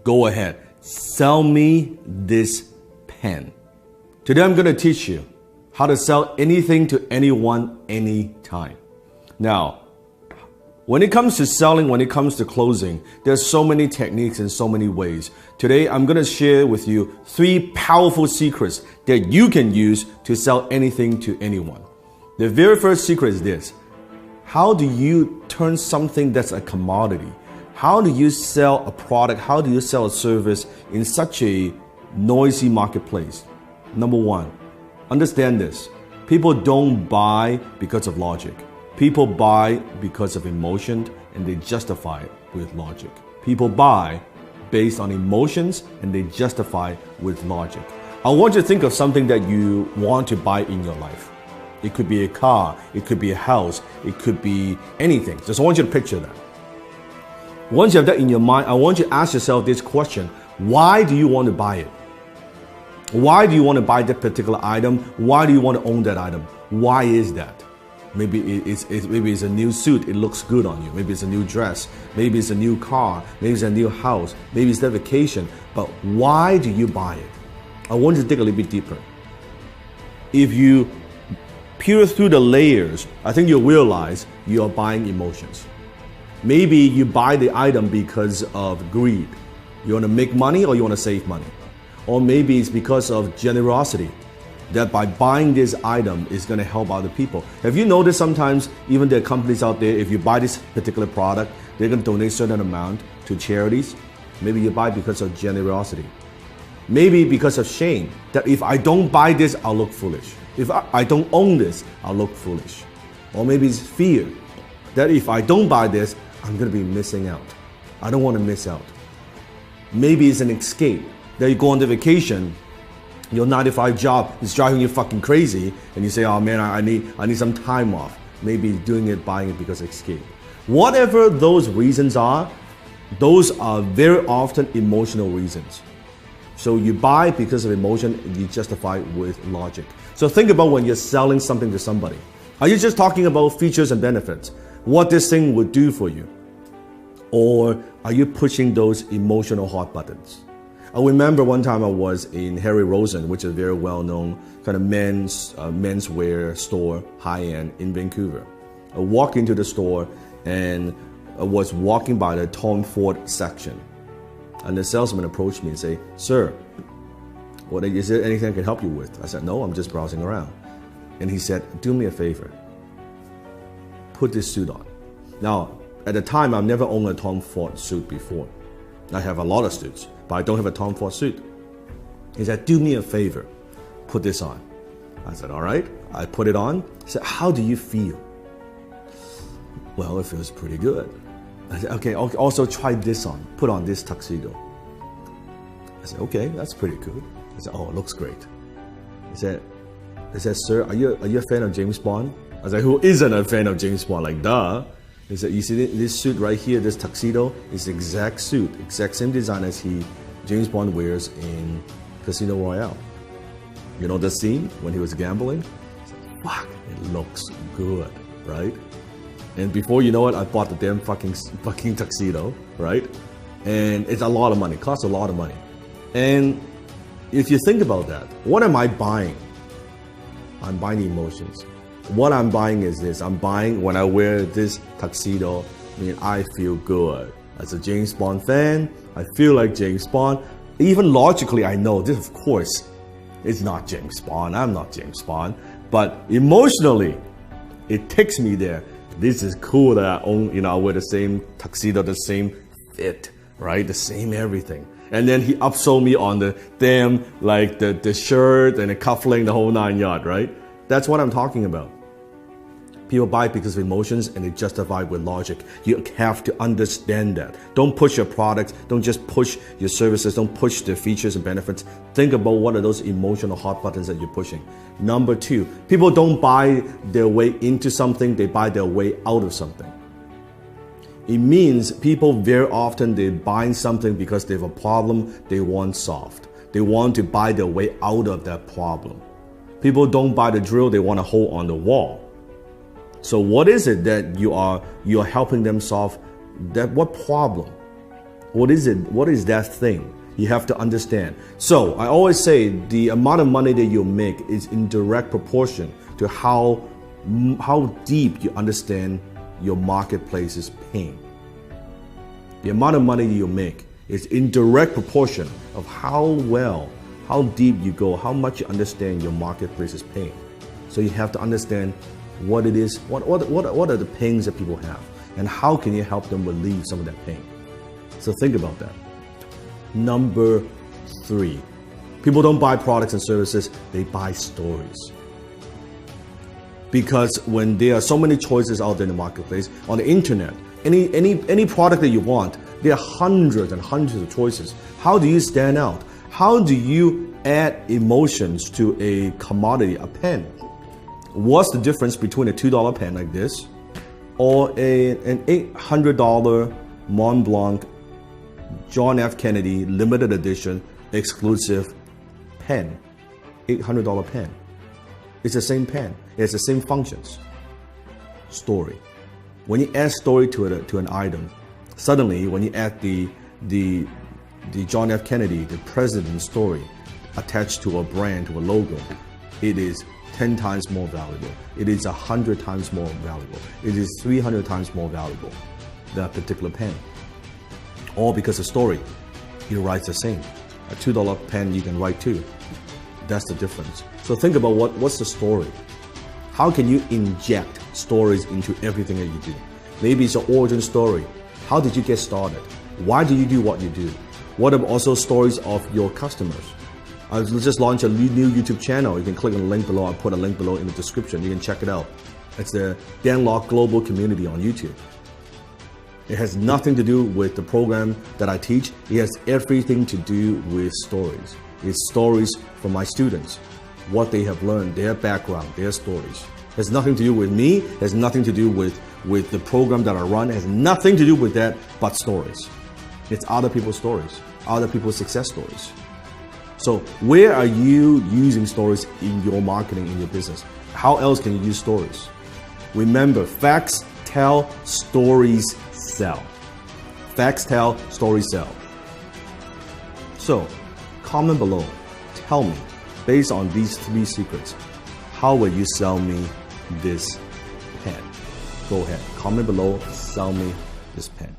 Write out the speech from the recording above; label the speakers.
Speaker 1: Go ahead, sell me this pen. Today I'm going to teach you how to sell anything to anyone, anytime. Now, when it comes to selling, when it comes to closing, there's so many techniques and so many ways. Today, I'm going to share with you 3 powerful secrets that you can use to sell anything to anyone. The very first secret is this. How do you turn something that's a commodity? How do you sell a product? How do you sell a service in such a noisy marketplace? Number 1, understand this. People don't buy because of logic. People buy because of emotion, and they justify it with logic. People buy based on emotions, and they justify with logic. I want you to think of something that you want to buy in your life. It could be a car, it could be a house, it could be anything. Just I want you to picture that. Once you have that in your mind, I want you to ask yourself this question. Why do you want to buy it? Why do you want to buy that particular item? Why do you want to own that item? Why is that? Maybe it's a new suit, it looks good on you. Maybe it's a new dress. Maybe it's a new car. Maybe it's a new house. Maybe it's that vacation. But why do you buy it? I want you to dig a little bit deeper. If you peer through the layers, I think you'll realize you're buying emotions. Maybe you buy the item because of greed. You want to make money or you want to save money. Or maybe it's because of generosity, that by buying this item is going to help other people. Have you noticed sometimes even there are companies out there, if you buy this particular product, they're going to donate a certain amount to charities? Maybe you buy because of generosity. Maybe because of shame, that if I don't buy this, I'll look foolish. If I don't own this, I'll look foolish. Or maybe it's fear, that if I don't buy this, I'm going to be missing out. I don't want to miss out. Maybe it's an escape, that you go on the vacation, your 9-to-5 job is driving you fucking crazy, and you say, oh man, I need some time off. Maybe doing it, buying it because of escape. Whatever those reasons are, those are very often emotional reasons. So you buy because of emotion, and you justify with logic. So think about when you're selling something to somebody. Are you just talking about features and benefits? What this thing would do for you? Or are you pushing those emotional hot buttons? I remember one time I was in Harry Rosen, which is a very well-known kind of menswear store, high-end in Vancouver. I walked into the store and I was walking by the Tom Ford section. And the salesman approached me and said, sir, is there anything I can help you with? I said, no, I'm just browsing around. And he said, do me a favor. Put this suit on. Now, at the time, I've never owned a Tom Ford suit before. I have a lot of suits, but I don't have a Tom Ford suit. He said, do me a favor, put this on. I said, all right. I put it on. He said, how do you feel? Well, it feels pretty good. I said, okay, also try this on. Put on this tuxedo. I said, okay, that's pretty good. He said, oh, it looks great. He said, sir, are you a fan of James Bond? I said, who isn't a fan of James Bond? Like, duh. He said, you see this suit right here, this tuxedo, is the exact suit, exact same design as James Bond wears in Casino Royale. You know the scene when he was gambling? He said, fuck, it looks good, right? And before you know it, I bought the damn fucking tuxedo, right? And it's a lot of money, costs a lot of money. And if you think about that, what am I buying? I'm buying emotions. What I'm buying is this. I'm buying when I wear this tuxedo, I feel good. As a James Bond fan, I feel like James Bond. Even logically, I know this, of course, is not James Bond. I'm not James Bond. But emotionally, it takes me there. This is cool that I own, I wear the same tuxedo, the same fit, right? The same everything. And then he upsold me on the damn, like the shirt and the cufflink, the whole 9 yard, right? That's what I'm talking about. People buy because of emotions and they justify with logic. You have to understand that. Don't push your products. Don't just push your services. Don't push the features and benefits. Think about what are those emotional hot buttons that you're pushing. Number 2, people don't buy their way into something. They buy their way out of something. It means people very often, they're buying something because they have a problem they want solved. They want to buy their way out of that problem. People don't buy the drill, they want a hole on the wall. So what is it that you're helping them solve? What problem? What is it? What is that thing? You have to understand. So I always say the amount of money that you make is in direct proportion to how deep you understand your marketplace's pain. The amount of money you make is in direct proportion of how deep you go, how much you understand your marketplace's pain. So you have to understand what it is, what are the pains that people have, and how can you help them relieve some of that pain. So think about that. Number 3, people don't buy products and services, they buy stories. Because when there are so many choices out there in the marketplace, on the internet, any product that you want, there are hundreds and hundreds of choices. How do you stand out? How do you add emotions to a commodity, a pen? What's the difference between a $2 pen like this or an $800 Mont Blanc John F. Kennedy limited edition exclusive pen? $800 pen. It's the same pen. It has the same functions. Story. When you add story to an item, suddenly when you add the John F. Kennedy, the president's story attached to a brand, to a logo, it is 10 times more valuable. It is 100 times more valuable. It is 300 times more valuable, that particular pen. All because the story, it writes the same. A $2 pen you can write too. That's the difference. So think about what's the story? How can you inject stories into everything that you do? Maybe it's an origin story. How did you get started? Why do you do what you do? What about also stories of your customers? Let's just launch a new YouTube channel. You can click on the link below. I'll put a link below in the description. You can check it out. It's the Dan Lok Global Community on YouTube. It has nothing to do with the program that I teach. It has everything to do with stories. It's stories from my students, what they have learned, their background, their stories. It has nothing to do with me. It has nothing to do with the program that I run. It has nothing to do with that but stories. It's other people's stories, other people's success stories. So where are you using stories in your marketing, in your business? How else can you use stories? Remember, facts tell, stories sell. Facts tell, stories sell. So comment below. Tell me, based on these 3 secrets, how will you sell me this pen? Go ahead, comment below, sell me this pen.